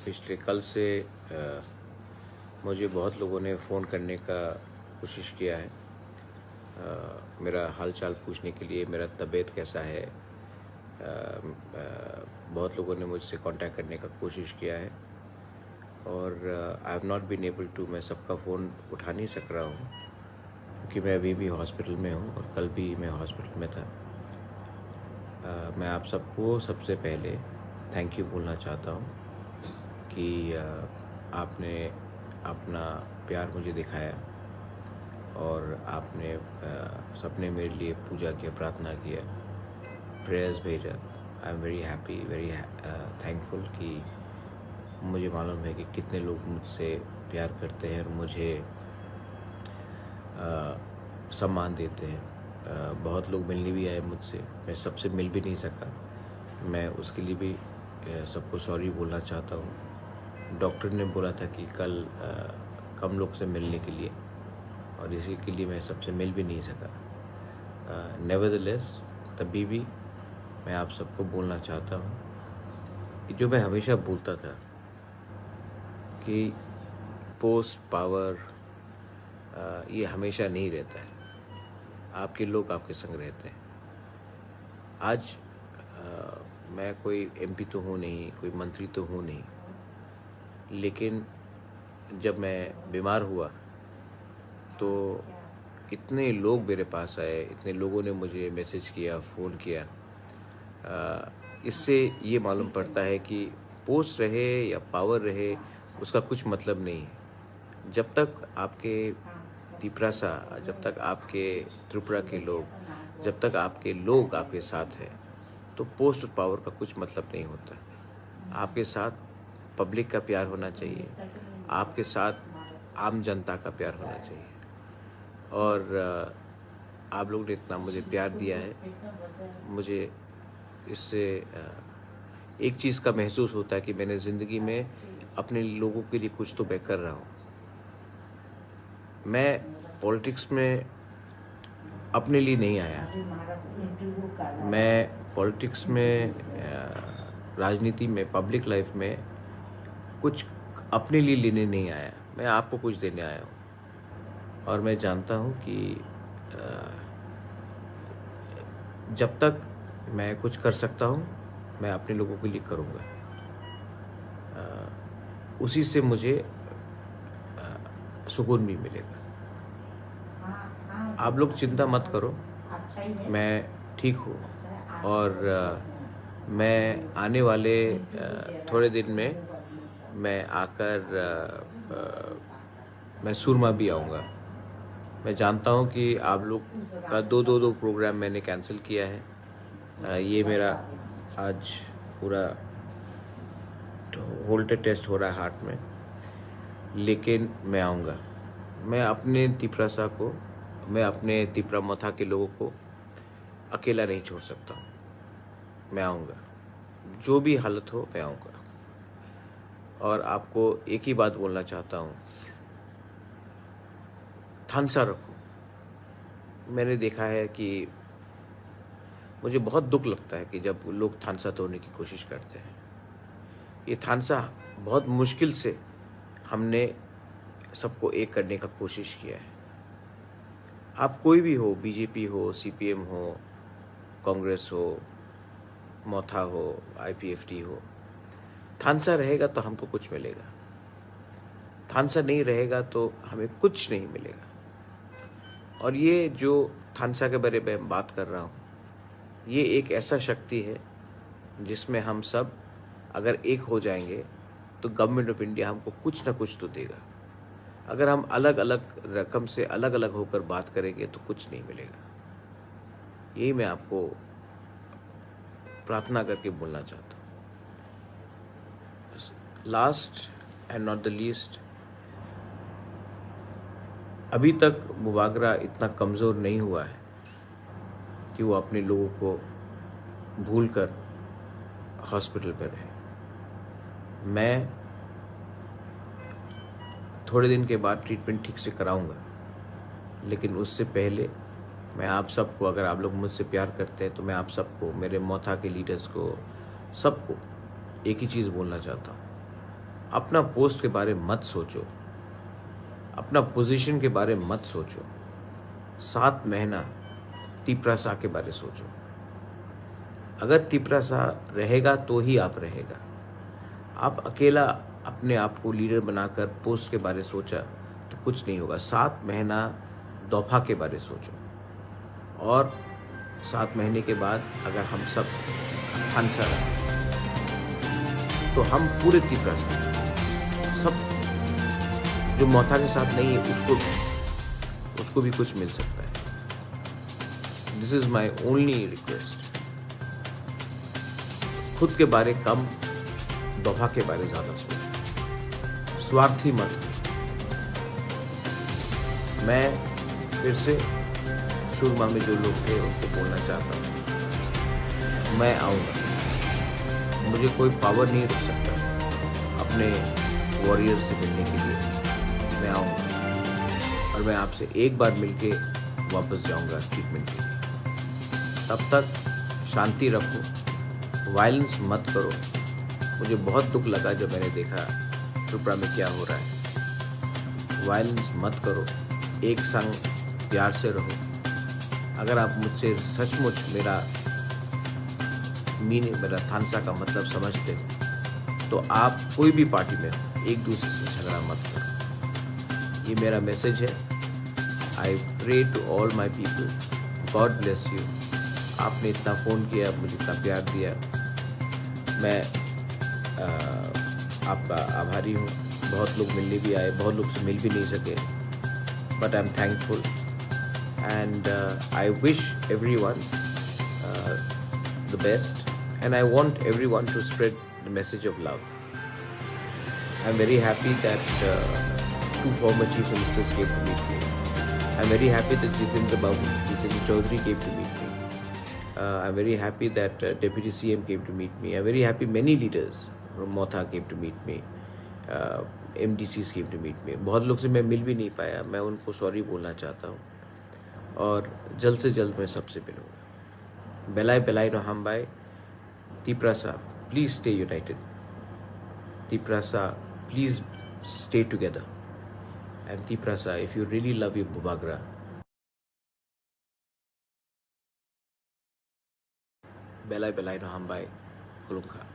पिछले कल से मुझे बहुत लोगों ने फ़ोन करने का कोशिश किया है। मेरा हाल चाल पूछने के लिए, मेरा तबीयत कैसा है। बहुत लोगों ने मुझसे कांटेक्ट करने का कोशिश किया है और I have not been able to, मैं सबका फ़ोन उठा नहीं सक रहा हूँ क्योंकि मैं अभी भी हॉस्पिटल में हूँ और कल भी मैं हॉस्पिटल में था। मैं आप सबको सबसे पहले थैंक यू बोलना चाहता हूँ कि आपने अपना प्यार मुझे दिखाया और आपने सबने मेरे लिए पूजा किया, प्रार्थना किया, प्रेयर्स भेजा। I am very happy, very thankful कि मुझे मालूम है कि कितने लोग मुझसे प्यार करते हैं और मुझे सम्मान देते हैं। बहुत लोग मिलने भी आए मुझसे, मैं सबसे मिल भी नहीं सका। मैं उसके लिए भी सबको सॉरी बोलना चाहता हूँ। डॉक्टर ने बोला था कि कल कम लोग से मिलने के लिए और इसी के लिए मैं सबसे मिल भी नहीं सका। नेवरदलेस तभी भी मैं आप सबको बोलना चाहता हूँ कि जो मैं हमेशा बोलता था कि पोस्ट पावर ये हमेशा नहीं रहता है। आपके लोग आपके संग रहते हैं। आज मैं कोई एमपी तो हूँ नहीं, कोई मंत्री तो हूँ नहीं, लेकिन जब मैं बीमार हुआ तो इतने लोग मेरे पास आए, इतने लोगों ने मुझे मैसेज किया, फ़ोन किया। इससे ये मालूम पड़ता है कि पोस्ट रहे या पावर रहे, उसका कुछ मतलब नहीं है। जब तक आपके तिपरासा, जब तक आपके त्रिपुरा के लोग, जब तक आपके लोग आपके साथ हैं, तो पोस्ट और पावर का कुछ मतलब नहीं होता। आपके साथ पब्लिक का प्यार होना चाहिए, आपके साथ आम जनता का प्यार होना चाहिए। और आप लोग ने इतना मुझे प्यार दिया है, मुझे इससे एक चीज़ का महसूस होता है कि मैंने ज़िंदगी में अपने लोगों के लिए कुछ तो मैं कर रहा हूँ। मैं पॉलिटिक्स में अपने लिए नहीं आया। मैं पॉलिटिक्स में, राजनीति में, पब्लिक लाइफ में कुछ अपने लिए लेने नहीं आया। मैं आपको कुछ देने आया हूँ और मैं जानता हूँ कि जब तक मैं कुछ कर सकता हूँ, मैं अपने लोगों के लिए करूँगा। उसी से मुझे सुकून भी मिलेगा। आप लोग चिंता मत करो, मैं ठीक हूँ और मैं आने वाले थोड़े दिन में मैं आकर मैं सुरमा भी आऊँगा। मैं जानता हूँ कि आप लोग का दो प्रोग्राम मैंने कैंसिल किया है। ये मेरा आज पूरा होल्टर टेस्ट हो रहा है हार्ट में, लेकिन मैं आऊँगा। मैं अपने तिपरासा को, मैं अपने तिपरा मथा के लोगों को अकेला नहीं छोड़ सकता हूँ। मैं आऊँगा, जो भी हालत हो मैं आऊँगा। और आपको एक ही बात बोलना चाहता हूँ, थानसा रखो। मैंने देखा है कि मुझे बहुत दुख लगता है कि जब लोग थानसा तोड़ने की कोशिश करते हैं। ये थानसा बहुत मुश्किल से हमने सबको एक करने का कोशिश किया है। आप कोई भी हो, बीजेपी हो, सीपीएम हो, कांग्रेस हो, मोथा हो, आईपीएफटी हो, थानसा रहेगा तो हमको कुछ मिलेगा। थानसा नहीं रहेगा तो हमें कुछ नहीं मिलेगा। और ये जो थानसा के बारे में बात कर रहा हूँ, ये एक ऐसा शक्ति है जिसमें हम सब अगर एक हो जाएंगे तो गवर्नमेंट ऑफ इंडिया हमको कुछ ना कुछ तो देगा। अगर हम अलग अलग रकम से अलग अलग होकर बात करेंगे तो कुछ नहीं मिलेगा। यही मैं आपको प्रार्थना करके बोलना चाहता हूँ। Last and not the least, अभी तक मुबागरा इतना कमज़ोर नहीं हुआ है कि वो अपने लोगों को भूलकर हॉस्पिटल पर रहे। मैं थोड़े दिन के बाद ट्रीटमेंट ठीक से कराऊंगा, लेकिन उससे पहले मैं आप सबको, अगर आप लोग मुझसे प्यार करते हैं तो मैं आप सबको, मेरे मोथा के लीडर्स को, सबको एक ही चीज़ बोलना चाहता हूँ अपना पोस्ट के बारे में मत सोचो, अपना पोजीशन के बारे में मत सोचो। 7 महीना तिपरासा के बारे सोचो। अगर तिपरासा रहेगा तो ही आप रहेगा। आप अकेला अपने आप को लीडर बनाकर पोस्ट के बारे सोचा तो कुछ नहीं होगा। 7 महीना दौफा के बारे सोचो, और 7 महीने के बाद अगर हम सब थानसा रहे तो हम पूरे तिपरासा सब जो मोथा के साथ नहीं है उसको भी कुछ मिल सकता है। This is my only request. खुद के बारे कम, दफा के बारे ज्यादा सोचो, स्वार्थी मत। मैं फिर से सुरमा में जो लोग थे उनको बोलना चाहता हूँ, मैं आऊँगा। मुझे कोई पावर नहीं रोक सकता अपने वॉरियर से मिलने के लिए। मैं आऊँगा और मैं आपसे एक बार मिलके वापस जाऊँगा ट्रीटमेंट के लिए। तब तक शांति रखो, वायलेंस मत करो। मुझे बहुत दुख लगा जब मैंने देखा त्रिपुरा में क्या हो रहा है। वायलेंस मत करो, एक संग प्यार से रहो। अगर आप मुझसे सचमुच मेरा थानसा का मतलब समझते हो तो आप कोई भी पार्टी में एक दूसरे से झगड़ा मत करो। ये मेरा मैसेज है। I pray to all my people, God bless you. आपने इतना फ़ोन किया, मुझे इतना प्यार दिया, मैं आपका आभारी हूँ। बहुत लोग मिलने भी आए, बहुत लोग से मिल भी नहीं सके, but I am thankful and I wish everyone the best, and I want everyone to spread the message of love. I'm very happy that 2 former chief ministers came to meet me. I'm very happy that Jitendra Chaudhary came to meet me. I'm very happy that Deputy CM came to meet me. I'm very happy many leaders from Motha came to meet me. MDCs came to meet me. बहुत लोग से मैं मिल भी नहीं पाया, मैं उनको sorry बोलना चाहता हूँ और जल्द से जल्द मैं सबसे मिलूँगा। Belai no hambai. Tiprasa, please stay united. Tiprasa, please stay together. And Tiprasa, if you really love your Bubagra, Belai no hambai. Kulungka.